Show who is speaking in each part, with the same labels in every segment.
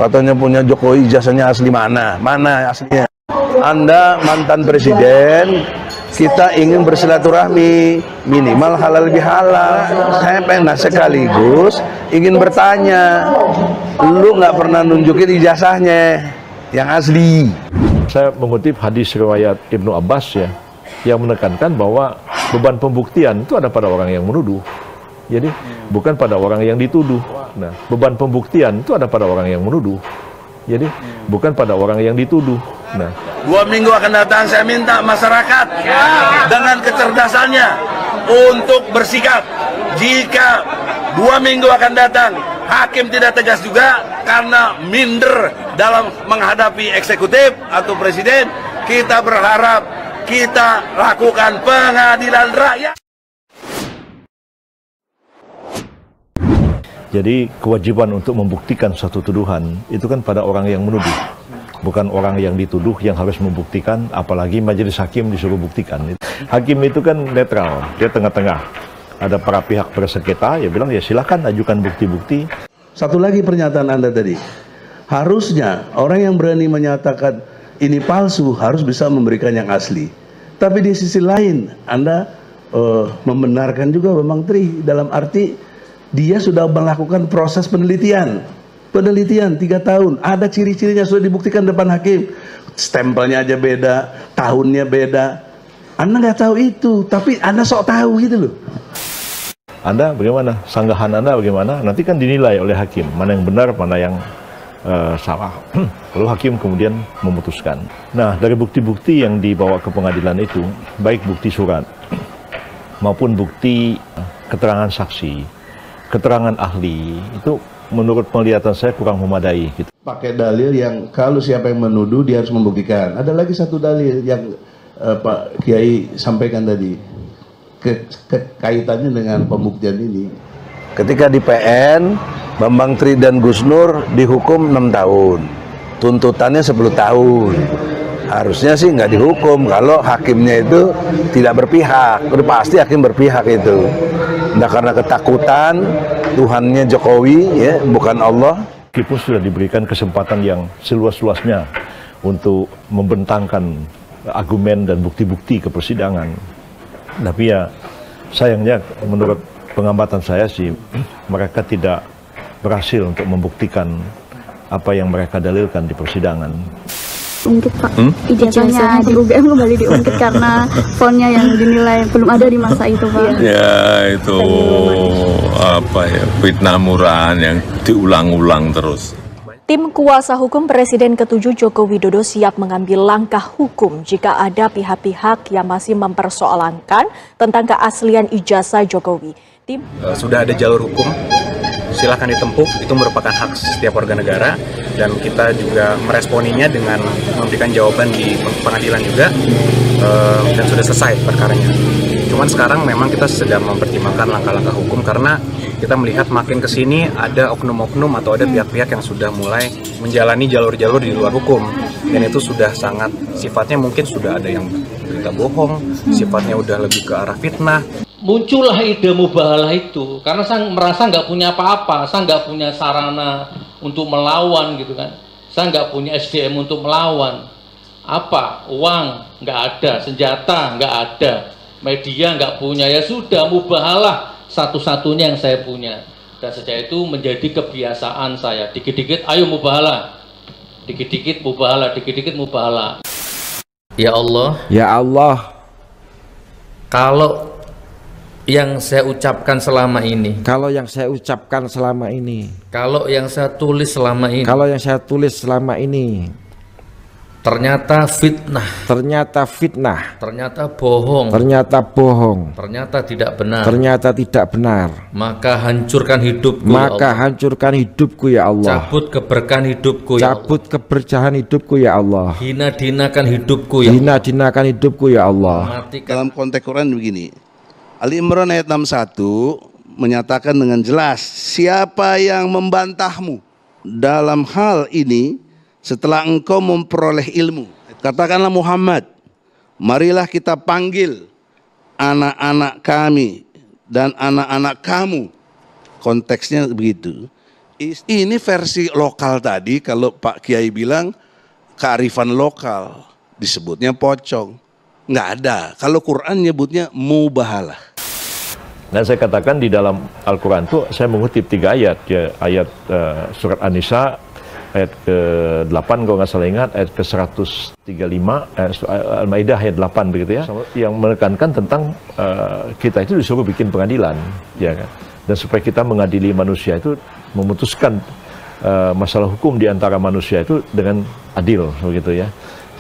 Speaker 1: Katanya punya Jokowi ijazahnya asli, mana? Mana aslinya? Anda mantan presiden, kita ingin bersilaturahmi, minimal halal bihalal. Saya pernah sekaligus ingin bertanya, lu nggak pernah nunjukin ijazahnya yang asli.
Speaker 2: Saya mengutip hadis riwayat Ibnu Abbas ya, yang menekankan bahwa beban pembuktian itu ada pada orang yang menuduh. Jadi bukan pada orang yang dituduh. Nah, beban pembuktian itu ada pada orang yang menuduh. Jadi bukan pada orang yang dituduh. Nah,
Speaker 1: 2 minggu akan datang, saya minta masyarakat dengan kecerdasannya untuk bersikap. Jika 2 minggu akan datang, hakim tidak tegas juga karena minder dalam menghadapi eksekutif atau presiden, kita berharap kita lakukan pengadilan rakyat.
Speaker 2: jadi kewajiban untuk membuktikan suatu tuduhan itu kan pada orang yang menuduh, bukan orang yang dituduh yang harus membuktikan, apalagi majelis hakim disuruh buktikan. Hakim itu kan netral, dia tengah-tengah. Ada para pihak bersengketa, ya bilang ya silakan ajukan bukti-bukti.
Speaker 3: Satu lagi pernyataan Anda tadi, harusnya orang yang berani menyatakan ini palsu harus bisa memberikan yang asli. Tapi di sisi lain Anda membenarkan juga Bang Tri, dalam arti dia sudah melakukan proses penelitian 3 tahun, ada ciri-cirinya sudah dibuktikan depan hakim, stempelnya aja beda, tahunnya beda. Anda nggak tahu itu, tapi Anda sok tahu gitu loh.
Speaker 2: Anda bagaimana? Sanggahan Anda bagaimana? Nanti kan dinilai oleh hakim, mana yang benar, mana yang salah. Lalu hakim kemudian memutuskan. Nah, dari bukti-bukti yang dibawa ke pengadilan itu, baik bukti surat maupun bukti keterangan saksi, keterangan ahli, itu menurut penglihatan saya kurang memadai. Gitu.
Speaker 3: Pakai dalil yang kalau siapa yang menuduh dia harus membuktikan. Ada lagi satu dalil yang Pak Kiai sampaikan tadi, kaitannya dengan pembuktian ini.
Speaker 1: Ketika di PN, Bambang Tri dan Gus Nur dihukum 6 tahun, tuntutannya 10 tahun. Harusnya sih nggak dihukum kalau hakimnya itu tidak berpihak. Udah pasti hakim berpihak itu. Nah, karena ketakutan Tuhannya Jokowi, ya, bukan Allah.
Speaker 2: Meskipun sudah diberikan kesempatan yang seluas-luasnya untuk membentangkan argumen dan bukti-bukti ke persidangan, tapi ya sayangnya menurut pengamatan saya sih mereka tidak berhasil untuk membuktikan apa yang mereka dalilkan di persidangan.
Speaker 4: Ungkit Pak, ijazahnya di UGM kembali diungkit karena fontnya yang dinilai belum ada di masa itu Pak.
Speaker 5: Ya itu apa ya, fitnah murahan yang diulang-ulang terus.
Speaker 6: Tim kuasa hukum Presiden ke-7 Joko Widodo siap mengambil langkah hukum jika ada pihak-pihak yang masih mempersoalkan tentang keaslian ijazah Jokowi.
Speaker 7: Sudah ada jalur hukum, silahkan ditempuh, itu merupakan hak setiap warga negara, dan kita juga meresponinya dengan memberikan jawaban di pengadilan juga, dan sudah selesai perkaranya. Cuman sekarang memang kita sedang mempertimbangkan langkah-langkah hukum karena kita melihat makin kesini ada oknum-oknum atau ada pihak-pihak yang sudah mulai menjalani jalur-jalur di luar hukum, dan itu sudah sangat sifatnya mungkin sudah ada yang berita bohong, sifatnya udah lebih ke arah fitnah.
Speaker 8: Muncullah ide mubahalah itu karena saya merasa nggak punya apa-apa, saya nggak punya sarana untuk melawan gitu kan, saya nggak punya SDM untuk melawan. Apa? Uang nggak ada, senjata nggak ada, media nggak punya, ya sudah mubahalah satu-satunya yang saya punya. Dan sejak itu menjadi kebiasaan saya, dikit-dikit ayo mubahalah, dikit-dikit mubahalah, dikit-dikit mubahalah. Ya Allah,
Speaker 9: ya Allah,
Speaker 8: kalau yang saya ucapkan selama ini,
Speaker 9: kalau yang saya ucapkan selama ini,
Speaker 8: kalau yang saya tulis selama ini,
Speaker 9: kalau yang saya tulis selama ini
Speaker 8: ternyata fitnah,
Speaker 9: ternyata fitnah,
Speaker 8: ternyata bohong,
Speaker 9: ternyata bohong,
Speaker 8: ternyata tidak benar,
Speaker 9: ternyata tidak benar,
Speaker 8: maka hancurkan hidupku,
Speaker 9: maka
Speaker 8: ya Allah.
Speaker 9: hancurkan hidupku ya Allah,
Speaker 8: cabut keberkahan hidupku,
Speaker 9: cabut
Speaker 8: ya
Speaker 9: keberkahan hidupku ya Allah,
Speaker 8: hina-dinakan hidupku, ya
Speaker 9: hina-dinakan hidupku ya Allah.
Speaker 8: Matikan.
Speaker 3: Dalam konteks Quran begini, Ali Imran ayat 61 menyatakan dengan jelas, siapa yang membantahmu dalam hal ini setelah engkau memperoleh ilmu, katakanlah Muhammad, marilah kita panggil anak-anak kami dan anak-anak kamu. Konteksnya begitu. Ini versi lokal tadi, kalau Pak Kiai bilang kearifan lokal, disebutnya pocong. Nggak ada. Kalau Quran nyebutnya mubahalah.
Speaker 2: Dan saya katakan di dalam Al-Quran itu saya mengutip 3 ayat, ya, ayat surat An-Nisa ayat ke-8 kalau nggak salah ingat, ayat ke-135, Al-Maidah ayat 8 begitu ya, yang menekankan tentang kita itu disuruh bikin pengadilan, ya kan? Dan supaya kita mengadili manusia itu, memutuskan masalah hukum di antara manusia itu dengan adil, begitu ya.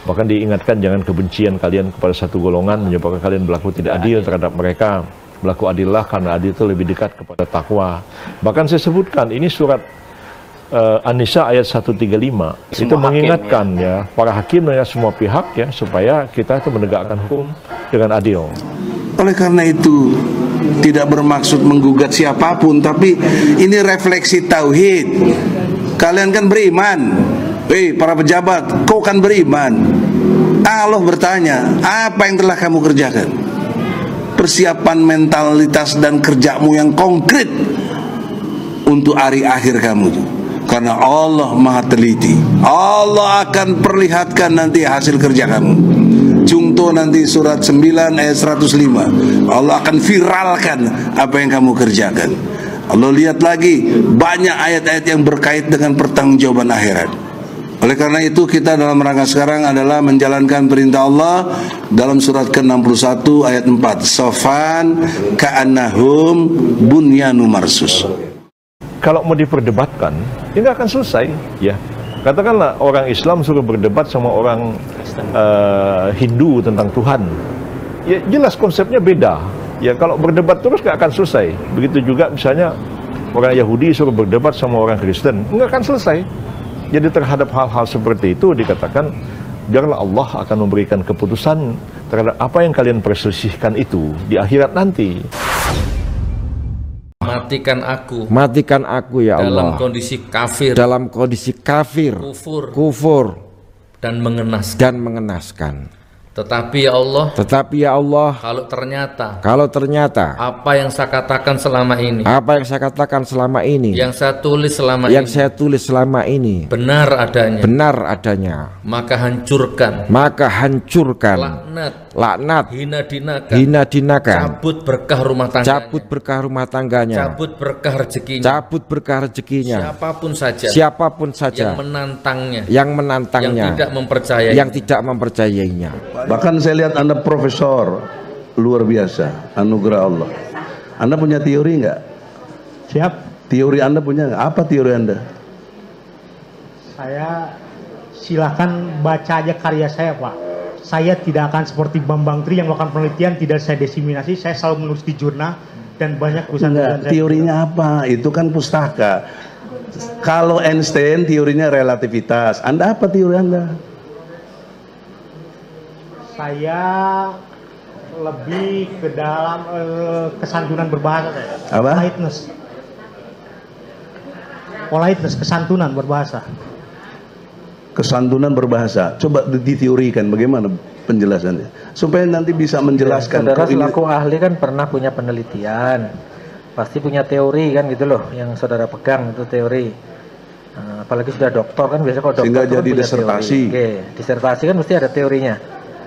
Speaker 2: Bahkan diingatkan jangan kebencian kalian kepada satu golongan menyebabkan kalian berlaku tidak adil terhadap mereka. Berlaku adillah karena adil itu lebih dekat kepada takwa. Bahkan saya sebutkan ini surat An-Nisa ayat 135 itu mengingatkan ya para hakim dan semua pihak ya supaya kita itu menegakkan hukum dengan adil.
Speaker 3: Oleh karena itu tidak bermaksud menggugat siapapun, tapi ini refleksi tauhid. Kalian kan beriman, para pejabat, kau kan beriman. Allah bertanya, apa yang telah kamu kerjakan? Persiapan mentalitas dan kerjamu yang konkret untuk hari akhir kamu itu. Karena Allah maha teliti, Allah akan perlihatkan nanti hasil kerja kamu. Contoh nanti surat 9 ayat 105, Allah akan viralkan apa yang kamu kerjakan. Allah lihat lagi banyak ayat-ayat yang berkait dengan pertanggungjawaban akhirat. Oleh karena itu kita dalam rangka sekarang adalah menjalankan perintah Allah dalam surat ke-61 ayat 4, Sofan ka'annahum bunyanu marsus.
Speaker 2: Kalau mau diperdebatkan, ya nggak akan selesai, ya. Katakanlah orang Islam suruh berdebat sama orang Hindu tentang Tuhan, ya jelas konsepnya beda. Ya kalau berdebat terus nggak akan selesai. Begitu juga misalnya orang Yahudi suruh berdebat sama orang Kristen, nggak akan selesai. Jadi terhadap hal-hal seperti itu dikatakan, biarlah Allah akan memberikan keputusan terhadap apa yang kalian perselisihkan itu di akhirat nanti.
Speaker 9: Matikan aku ya Allah dalam kondisi kafir, kufur dan mengenaskan.
Speaker 8: Tetapi ya Allah, kalau ternyata apa yang saya katakan selama ini, yang saya tulis selama ini benar adanya, maka hancurkan, laknat, hina dinakan, cabut berkah rumah tangganya, cabut berkah rezekinya, siapapun saja yang menantangnya, yang tidak mempercayainya.
Speaker 3: Bahkan saya lihat Anda profesor luar biasa, anugerah Allah. Anda punya teori nggak?
Speaker 10: Siap.
Speaker 3: Teori Anda punya nggak? Apa teori Anda?
Speaker 10: Saya silakan baca aja karya saya, Pak. Saya tidak akan seperti Bambang Tri yang melakukan penelitian, tidak saya diseminasi. Saya selalu menulis di jurnal dan banyak tulisan.
Speaker 3: Teorinya apa? Itu kan pustaka. Kalau Einstein teorinya relativitas. Anda apa teori Anda?
Speaker 10: Saya lebih ke dalam kesantunan berbahasa saya.
Speaker 3: Apa?
Speaker 10: Politeness, kesantunan berbahasa.
Speaker 3: Kesantunan berbahasa. Coba diteorikan bagaimana penjelasannya supaya nanti bisa menjelaskan.
Speaker 11: Saudara selaku ahli kan pernah punya penelitian, pasti punya teori kan gitu loh, yang saudara pegang itu teori. Apalagi sudah doktor kan biasanya kalau doktor
Speaker 3: sehingga jadi
Speaker 11: punya
Speaker 3: disertasi.
Speaker 11: Teori. Oke, disertasi kan mesti ada teorinya.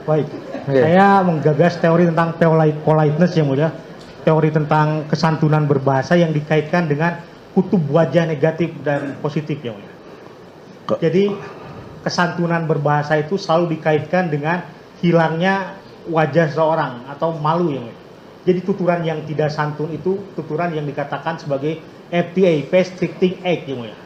Speaker 10: Baik, saya menggagas teori tentang politeness yang mulia, teori tentang kesantunan berbahasa yang dikaitkan dengan kutub wajah negatif dan positif yang mulia. Jadi kesantunan berbahasa itu selalu dikaitkan dengan hilangnya wajah seorang atau malu yang mulia. Jadi tuturan yang tidak santun itu tuturan yang dikatakan sebagai FTA, face restricting act yang mulia,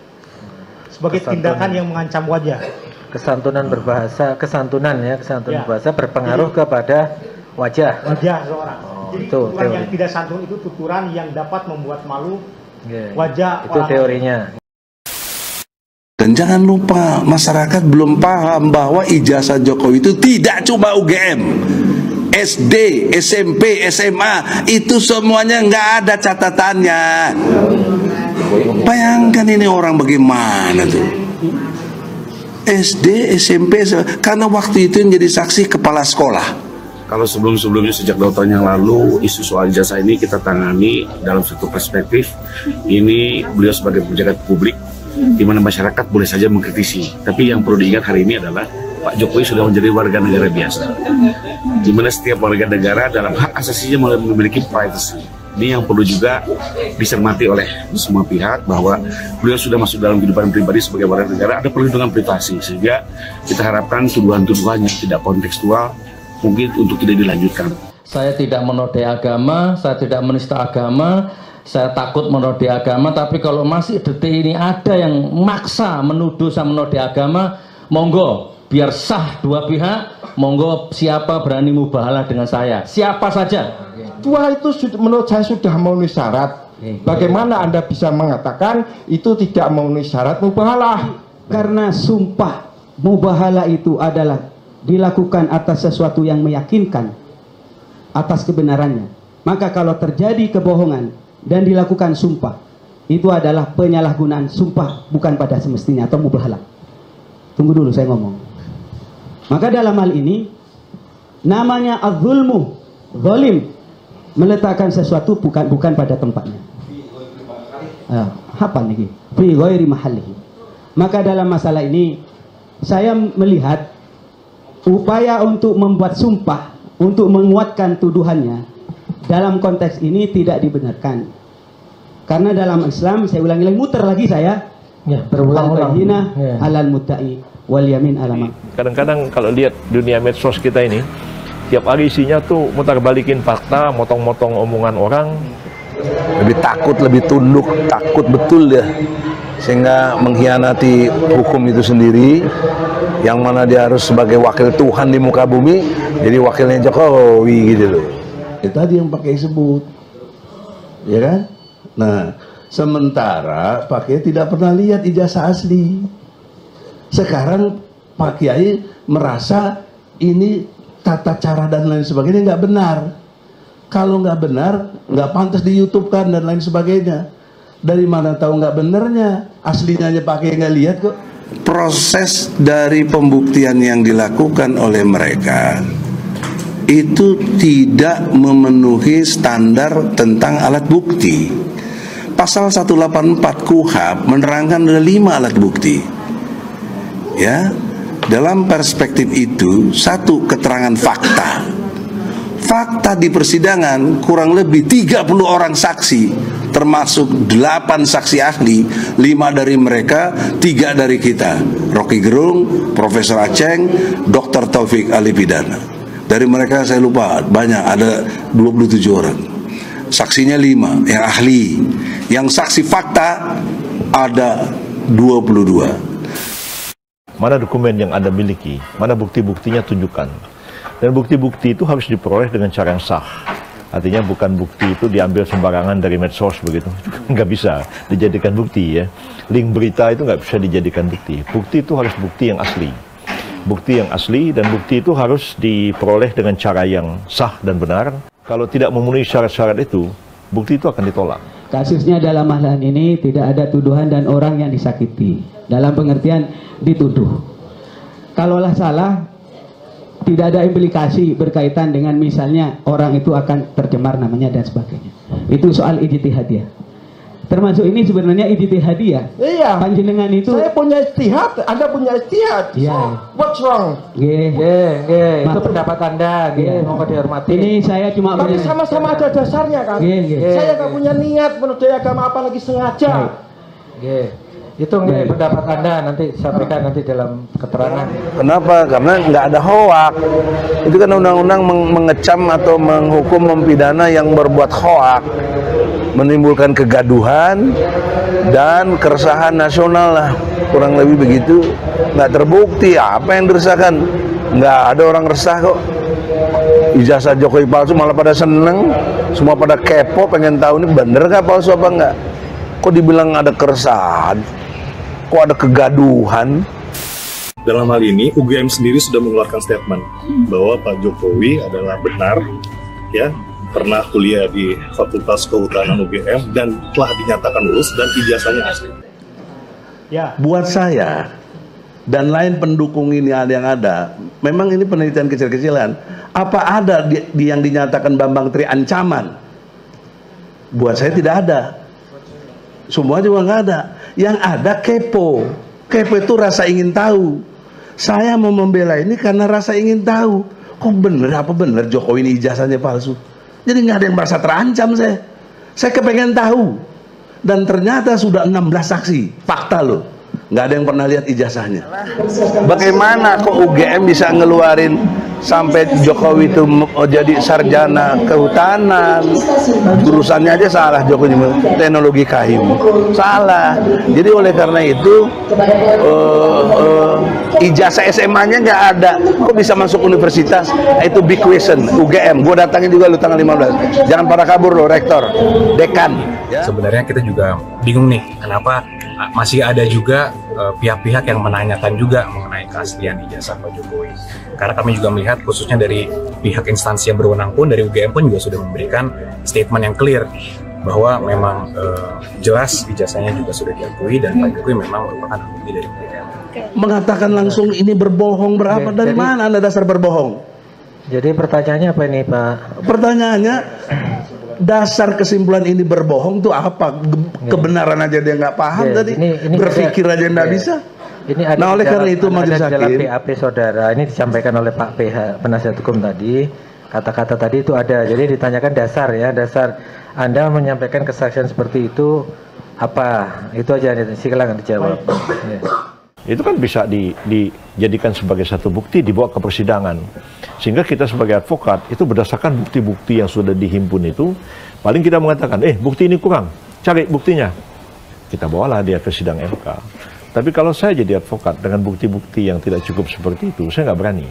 Speaker 10: sebagai tindakan yang mengancam wajah.
Speaker 11: Kesantunan berbahasa, kesantunan berbahasa berpengaruh kepada wajah
Speaker 10: seorang.
Speaker 11: Jadi
Speaker 10: itu tuturan teori yang tidak santun itu tuturan yang dapat membuat malu wajah
Speaker 11: itu orang teorinya.
Speaker 3: Dan jangan lupa masyarakat belum paham bahwa ijazah Jokowi itu tidak cuma UGM, SD, SMP, SMA, itu semuanya nggak ada catatannya. Bayangkan ini orang bagaimana tuh. SD, SMP, karena waktu itu yang jadi saksi kepala sekolah.
Speaker 12: Kalau sebelum-sebelumnya sejak 2 tahun yang lalu isu soal ijazah ini kita tangani dalam satu perspektif, ini beliau sebagai pejabat publik di mana masyarakat boleh saja mengkritisi, tapi yang perlu diingat hari ini adalah Pak Jokowi sudah menjadi warga negara biasa, di mana setiap warga negara dalam hak asasinya memiliki privacy. Ini yang perlu juga dicermati oleh semua pihak, bahwa beliau sudah masuk dalam kehidupan pribadi sebagai warga negara, ada perlindungan privasi, sehingga kita harapkan tuduhan-tuduhan yang tidak kontekstual mungkin untuk tidak dilanjutkan.
Speaker 8: Saya tidak menodai agama, saya tidak menista agama, saya takut menodai agama, tapi kalau masih detik ini ada yang maksa menuduh saya menodai agama, monggo, biar sah dua pihak, monggo siapa berani mubahalah dengan saya, siapa saja.
Speaker 13: Dua itu menurut saya sudah memenuhi syarat. Bagaimana Anda bisa mengatakan itu tidak memenuhi syarat mubahalah?
Speaker 14: Karena sumpah mubahalah itu adalah dilakukan atas sesuatu yang meyakinkan atas kebenarannya. Maka kalau terjadi kebohongan dan dilakukan sumpah, itu adalah penyalahgunaan sumpah bukan pada semestinya atau mubahalah. Tunggu dulu saya ngomong. Maka dalam hal ini namanya az-zulmu, zalim, meletakkan sesuatu bukan pada tempatnya. Apa nih? Fi ghairi mahallihi. Maka dalam masalah ini saya melihat upaya untuk membuat sumpah untuk menguatkan tuduhannya dalam konteks ini tidak dibenarkan. Karena dalam Islam, saya ulangi lagi, muter lagi saya, berulang-ulang, halal mudda'i wal yamin alama.
Speaker 2: Kadang-kadang kalau lihat dunia medsos kita ini, tiap hari isinya tuh mutar balikin fakta, motong-motong omongan orang.
Speaker 3: Lebih takut, lebih tunduk, takut betul dia, sehingga mengkhianati hukum itu sendiri, yang mana dia harus sebagai wakil Tuhan di muka bumi, jadi wakilnya Jokowi gitu loh. Itu tadi yang pakai sebut, ya kan? Nah, sementara Pak Kiai tidak pernah lihat ijazah asli. Sekarang Pak Kiai merasa ini tata cara dan lain sebagainya nggak benar. Kalau nggak benar, nggak pantas di YouTube kan dan lain sebagainya. Dari mana tahu nggak benernya? Aslinya aja Pak Kiai nggak lihat kok. Proses dari pembuktian yang dilakukan oleh mereka itu tidak memenuhi standar tentang alat bukti. Pasal 184 KUHP menerangkan ada 5 alat bukti. Ya, dalam perspektif itu, 1, keterangan fakta. Fakta di persidangan kurang lebih 30 orang saksi, termasuk 8 saksi ahli, 5 dari mereka, 3 dari kita, Rocky Gerung, Profesor Aceng, Dr. Taufik Ali Pidana. Dari mereka saya lupa, banyak, ada 27 orang. Saksinya 5 yang ahli, yang saksi fakta ada 22.
Speaker 2: Mana dokumen yang Anda miliki, mana bukti-buktinya tunjukkan. Dan bukti-bukti itu harus diperoleh dengan cara yang sah. Artinya bukan bukti itu diambil sembarangan dari medsos begitu. Nggak bisa dijadikan bukti ya. Link berita itu nggak bisa dijadikan bukti. Bukti itu harus bukti yang asli. Bukti yang asli dan bukti itu harus diperoleh dengan cara yang sah dan benar. Kalau tidak memenuhi syarat-syarat itu, bukti itu akan ditolak.
Speaker 14: Kasusnya dalam masalah ini tidak ada tuduhan dan orang yang disakiti. Dalam pengertian dituduh. Kalaulah salah, tidak ada implikasi berkaitan dengan misalnya orang itu akan tercemar namanya dan sebagainya. Itu soal ijtihadiyah. Termasuk ini sebenarnya ijtihadiyah.
Speaker 13: Iya.
Speaker 14: Panjenengan itu.
Speaker 13: Saya punya ijtihad, Anda punya ijtihad.
Speaker 14: Iya.
Speaker 13: So, what's wrong?
Speaker 11: Itu pendapat Anda, mau dihormati.
Speaker 14: Ini saya cuma.
Speaker 13: Tapi sama-sama ada dasarnya kan. Saya nggak punya niat menodai agama apalagi sengaja.
Speaker 11: Itu pendapat Anda, nanti sampaikan nanti dalam keterangan.
Speaker 3: Kenapa? Karena nggak ada hoak. Itu kan undang-undang mengecam atau menghukum mempidana yang berbuat hoak, menimbulkan kegaduhan dan keresahan nasional lah, kurang lebih begitu. Nggak terbukti apa yang diresahkan, nggak ada orang resah kok. Ijazah Jokowi palsu malah pada seneng, semua pada kepo pengen tahu ini bener nggak palsu apa nggak. Kok dibilang ada keresahan, kok ada kegaduhan.
Speaker 15: Dalam hal ini UGM sendiri sudah mengeluarkan statement bahwa Pak Jokowi adalah benar ya, pernah kuliah di Fakultas Kehutanan UGM dan telah dinyatakan lulus dan ijazahnya asli.
Speaker 3: Ya. Buat saya dan lain pendukung ini yang ada, memang ini penelitian kecil-kecilan. Apa ada yang dinyatakan Bambang Tri ancaman? Buat saya tidak ada. Semua juga nggak ada. Yang ada kepo. Kepo itu rasa ingin tahu. Saya mau membela ini karena rasa ingin tahu. Kok bener apa bener Jokowi ini ijazahnya palsu? Jadi nggak ada yang merasa terancam saya. Saya kepengen tahu. Dan ternyata sudah 16 saksi. Fakta loh. Nggak ada yang pernah lihat ijazahnya. Bagaimana kok UGM bisa ngeluarin sampai Jokowi itu jadi sarjana kehutanan, jurusannya aja salah, Jokowi teknologi kayu, salah. Jadi oleh karena itu ijazah SMA-nya nggak ada, kok bisa masuk universitas? Itu big question. UGM, gue datangin juga lu tanggal 15. Jangan pada kabur lo, rektor, dekan.
Speaker 7: Sebenarnya kita juga bingung nih, kenapa masih ada juga pihak-pihak yang menanyakan juga mengenai keaslian ijazah Pak Jokowi. Karena kami juga melihat khususnya dari pihak instansi yang berwenang pun, dari UGM pun juga sudah memberikan statement yang clear bahwa memang jelas ijazahnya juga sudah diakui dan Pak Jokowi memang merupakan alumni dari UGM.
Speaker 3: Mengatakan langsung ini berbohong berapa? Dari mana Anda dasar berbohong?
Speaker 11: Jadi pertanyaannya apa ini Pak?
Speaker 3: Pertanyaannya dasar kesimpulan ini berbohong tuh apa? Kebenaran aja dia nggak paham tadi. Ini berpikir aja nggak bisa.
Speaker 11: Ini ada
Speaker 3: oleh karena itu majelis
Speaker 11: hakim dalam
Speaker 3: hakim
Speaker 11: BAP saudara ini disampaikan oleh Pak PH penasihat hukum tadi, kata-kata tadi itu ada. Jadi ditanyakan dasar ya, dasar Anda menyampaikan kesaksian seperti itu apa? Itu aja, silakan dijawab. Ya.
Speaker 2: Itu kan bisa dijadikan sebagai satu bukti dibawa ke persidangan. Sehingga kita sebagai advokat itu berdasarkan bukti-bukti yang sudah dihimpun itu, paling kita mengatakan, bukti ini kurang, cari buktinya. Kita bawalah dia ke sidang MK. Tapi kalau saya jadi advokat dengan bukti-bukti yang tidak cukup seperti itu, saya nggak berani.